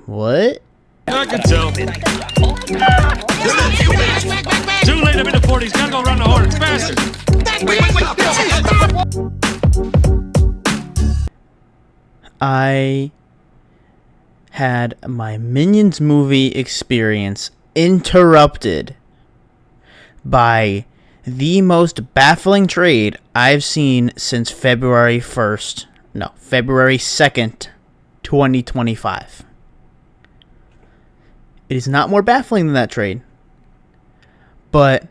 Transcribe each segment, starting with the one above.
What? I can tell. Too late, I'm in the 40s. Gotta go around the horn. Faster. I had my Minions movie experience interrupted by the most baffling trade I've seen since February 2nd, 2025. It is not more baffling than that trade. But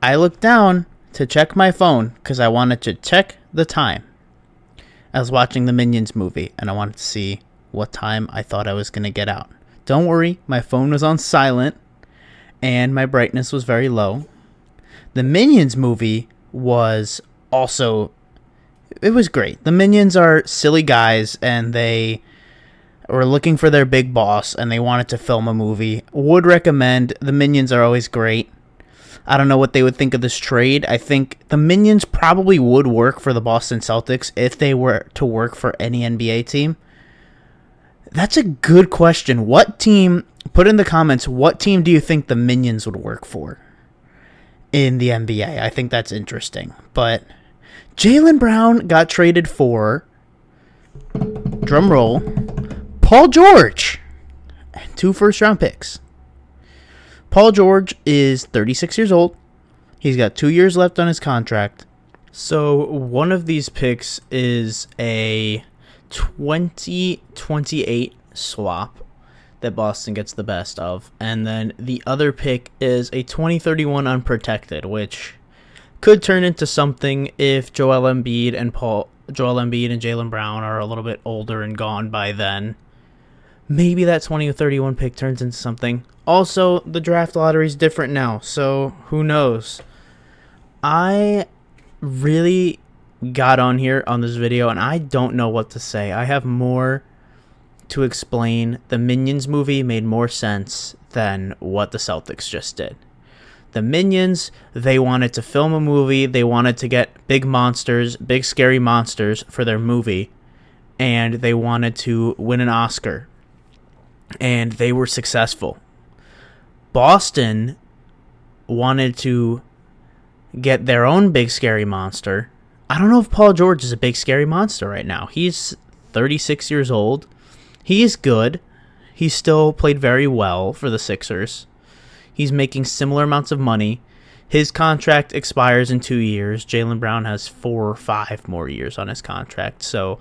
I looked down to check my phone because I wanted to check the time. I was watching the Minions movie and I wanted to see what time I thought I was going to get out. Don't worry, my phone was on silent and my brightness was very low. The Minions movie was also, it was great. The Minions are silly guys and they were looking for their big boss and they wanted to film a movie. Would recommend. The Minions are always great. I don't know what they would think of this trade. I think the Minions probably would work for the Boston Celtics if they were to work for any NBA team. That's a good question. What team, put in the comments, what team do you think the Minions would work for in the NBA? I think that's interesting. But Jaylen Brown got traded for, drum roll, Paul George and 2 first-round picks. Paul George is 36 years old. He's got 2 years left on his contract. So one of these picks is a 2028 swap that Boston gets the best of. And then the other pick is a 2031 unprotected, which could turn into something if Joel Embiid and Jaylen Brown are a little bit older and gone by then. Maybe that 2031 pick turns into something. Also, the draft lottery is different now, so who knows? I really got on here on this video, and I don't know what to say. I have more to explain. The Minions movie made more sense than what the Celtics just did. The Minions, they wanted to film a movie. They wanted to get big monsters, big scary monsters for their movie, and they wanted to win an Oscar. And they were successful. Boston wanted to get their own big scary monster. I don't know if Paul George is a big scary monster right now. He's 36 years old. He is good. He still played very well for the Sixers. He's making similar amounts of money. His contract expires in 2 years. Jaylen Brown has 4 or 5 more years on his contract. So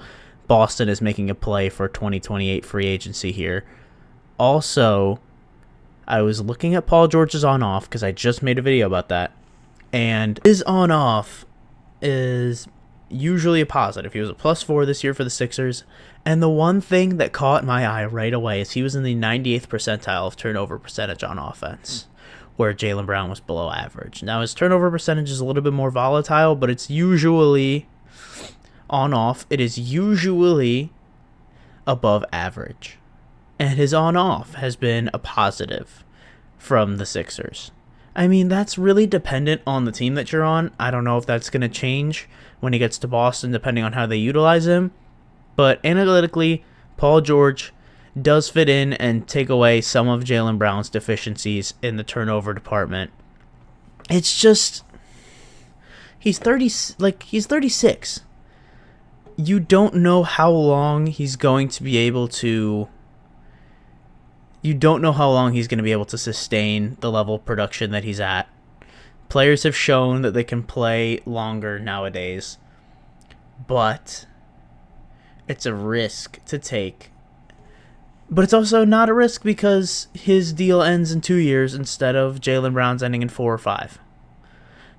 Boston is making a play for 2028 free agency here. Also, I was looking at Paul George's on-off because I just made a video about that. And his on-off is usually a positive. He was a +4 this year for the Sixers. And the one thing that caught my eye right away is he was in the 98th percentile of turnover percentage on offense, where Jaylen Brown was below average. Now, his turnover percentage is a little bit more volatile, but it's usually on-off. It is usually above average. And his on-off has been a positive from the Sixers. I mean, that's really dependent on the team that you're on. I don't know if that's going to change when he gets to Boston, depending on how they utilize him. But analytically, Paul George does fit in and take away some of Jaylen Brown's deficiencies in the turnover department. It's just, he's 36. You don't know how long he's going to be able to. You don't know how long he's going to be able to sustain the level of production that he's at. Players have shown that they can play longer nowadays, but it's a risk to take. But it's also not a risk because his deal ends in 2 years instead of Jaylen Brown's ending in 4 or 5.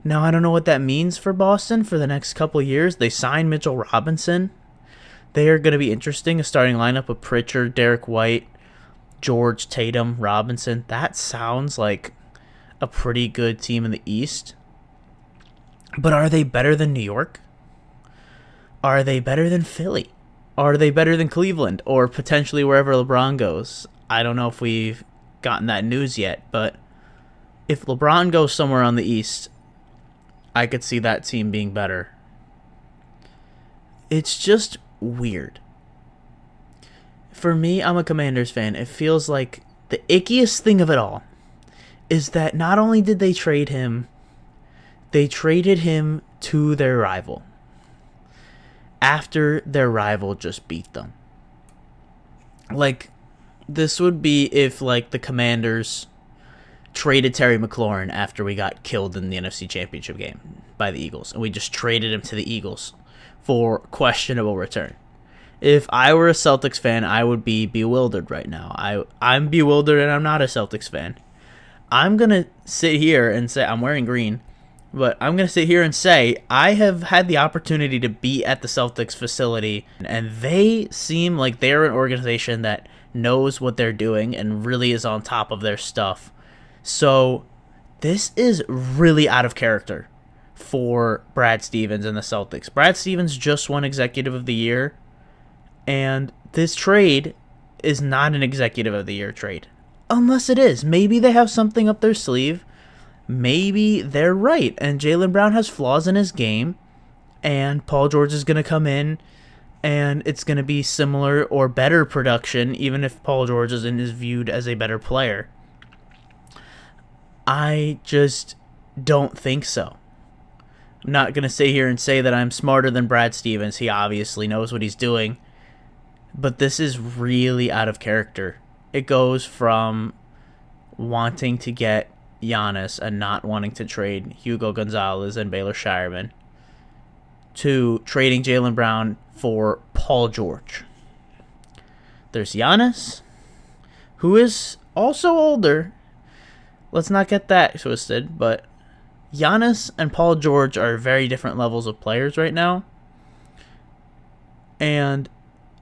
Now, I don't know what that means for Boston for the next couple of years. They signed Mitchell Robinson. They are going to be interesting. A starting lineup of Pritchard, Derek White, George, Tatum, Robinson. That sounds like a pretty good team in the East. But are they better than New York? Are they better than Philly? Are they better than Cleveland? Or potentially wherever LeBron goes? I don't know if we've gotten that news yet, but if LeBron goes somewhere on the East, I could see that team being better. It's just weird. for me, I'm a Commanders fan. It feels like the ickiest thing of it all is that not only did they trade him, they traded him to their rival after their rival just beat them. Like, this would be if, like, the Commanders traded Terry McLaurin after we got killed in the NFC Championship game by the Eagles, and we just traded him to the Eagles for questionable return. If I were a Celtics fan, I would be bewildered right now. I'm bewildered, and I'm not a Celtics fan. I'm going to sit here and say, I'm wearing green, but I'm going to sit here and say I have had the opportunity to be at the Celtics facility, and they seem like they're an organization that knows what they're doing and really is on top of their stuff. So this is really out of character for Brad Stevens and the Celtics. Brad Stevens just won Executive of the Year, and this trade is not an Executive of the Year trade. Unless it is. Maybe they have something up their sleeve. Maybe they're right, and Jaylen Brown has flaws in his game, and Paul George is going to come in, and it's going to be similar or better production, even if Paul George is viewed as a better player. I just don't think so. I'm not going to sit here and say that I'm smarter than Brad Stevens. He obviously knows what he's doing. But this is really out of character. It goes from wanting to get Giannis and not wanting to trade Hugo Gonzalez and Baylor Shireman to trading Jaylen Brown for Paul George. There's Giannis, who is also older. Let's not get that twisted, but Giannis and Paul George are very different levels of players right now. And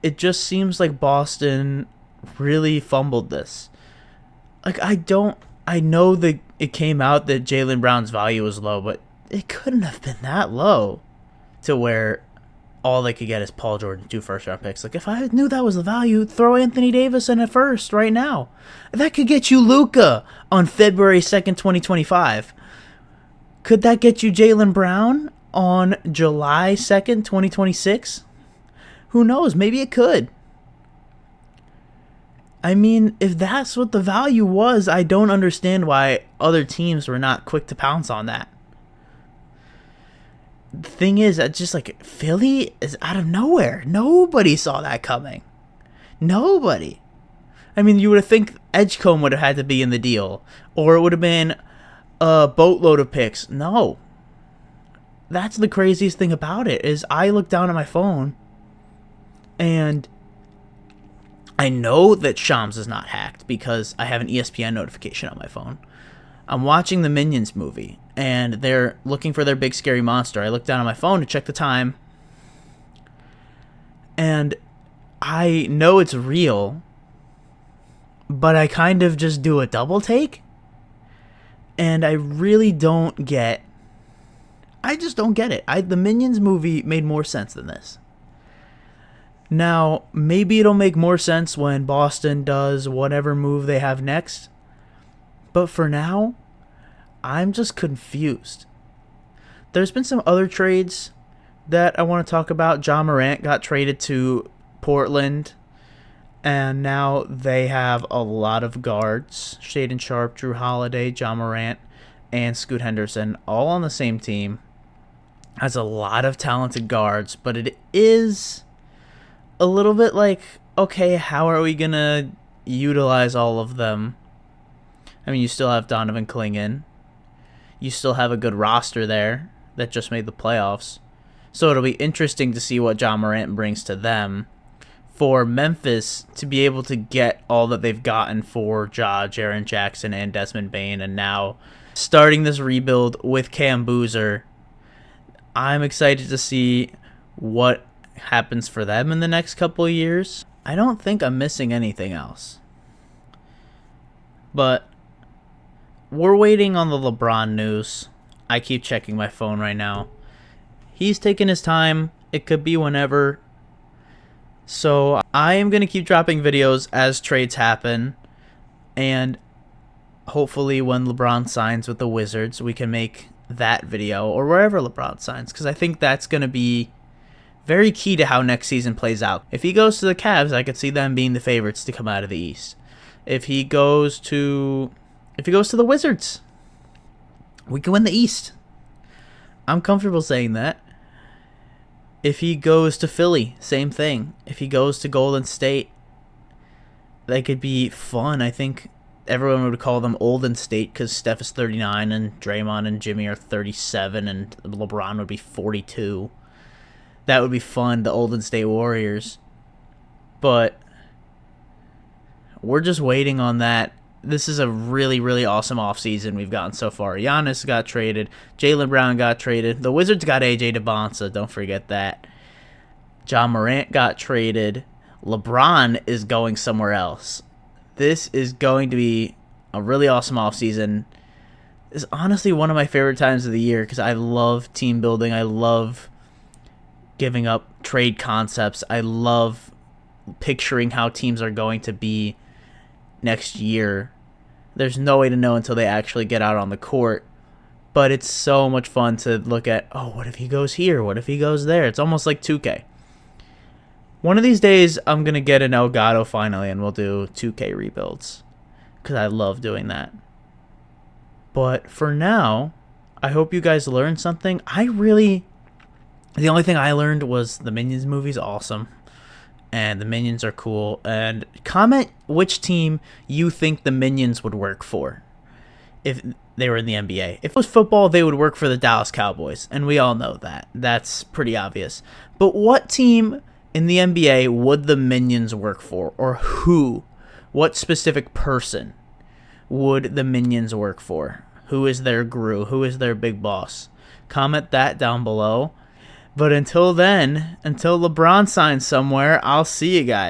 it just seems like Boston really fumbled this. Like, I know that it came out that Jaylen Brown's value was low, but it couldn't have been that low to where all they could get is Paul George and 2 first-round picks. Like, if I knew that was the value, throw Anthony Davis in at first right now. That could get you Luka on February 2nd, 2025. Could that get you Jaylen Brown on July 2nd, 2026? Who knows? Maybe it could. I mean, if that's what the value was, I don't understand why other teams were not quick to pounce on that. The thing is, that just like Philly is out of nowhere. Nobody saw that coming. Nobody. I mean, you would have think Edgecombe would have had to be in the deal, or it would have been a boatload of picks. No. That's the craziest thing about it, is I look down at my phone, and I know that Shams is not hacked because I have an ESPN notification on my phone. I'm watching the Minions movie, and they're looking for their big scary monster. I look down on my phone to check the time, and I know it's real, but I kind of just do a double take, and I really don't get... I just don't get it. The Minions movie made more sense than this. Now, maybe it'll make more sense when Boston does whatever move they have next. But for now, I'm just confused. There's been some other trades that I want to talk about. Ja Morant got traded to Portland, and now they have a lot of guards. Shaedon Sharpe, Drew Holiday, Ja Morant, and Scoot Henderson all on the same team. Has a lot of talented guards, but it is a little bit like, okay, how are we going to utilize all of them? I mean, you still have Donovan Clingan. You still have a good roster there that just made the playoffs. So it'll be interesting to see what Ja Morant brings to them. For Memphis to be able to get all that they've gotten for Ja, Jaren Jackson, and Desmond Bane, and now starting this rebuild with Cam Boozer, I'm excited to see what happens for them in the next couple of years. I don't think I'm missing anything else. But we're waiting on the LeBron news. I keep checking my phone right now. He's taking his time. It could be whenever. So I am going to keep dropping videos as trades happen. And hopefully when LeBron signs with the Wizards, we can make that video, or wherever LeBron signs, because I think that's going to be Very key to how next season plays out. If he goes to the Cavs, I could see them being the favorites to come out of the East. If he goes to the Wizards, we can win the East. I'm comfortable saying that. If he goes to Philly, same thing. If he goes to Golden State, that could be fun. I think everyone would call them Olden State because Steph is 39 and Draymond and Jimmy are 37 and LeBron would be 42. That would be fun, the Olden State Warriors. But we're just waiting on that. This is a really, really awesome offseason we've gotten so far. Giannis got traded. Jaylen Brown got traded. The Wizards got A.J. DeBonsa. Don't forget that. John Morant got traded. LeBron is going somewhere else. This is going to be a really awesome offseason. It's honestly one of my favorite times of the year because I love team building. I love giving up trade concepts. I love picturing how teams are going to be next year. There's no way to know until they actually get out on the court, but it's so much fun to look at, oh, what if he goes here? What if he goes there? It's almost like 2K. One of these days, I'm going to get an Elgato finally, and we'll do 2K rebuilds, because I love doing that. But for now, I hope you guys learned something. The only thing I learned was the Minions movie's awesome. And the Minions are cool. And comment which team you think the Minions would work for if they were in the NBA. If it was football, they would work for the Dallas Cowboys. And we all know that. That's pretty obvious. But what team in the NBA would the Minions work for? Or who? What specific person would the Minions work for? Who is their Gru? Who is their big boss? Comment that down below. But until then, until LeBron signs somewhere, I'll see you guys.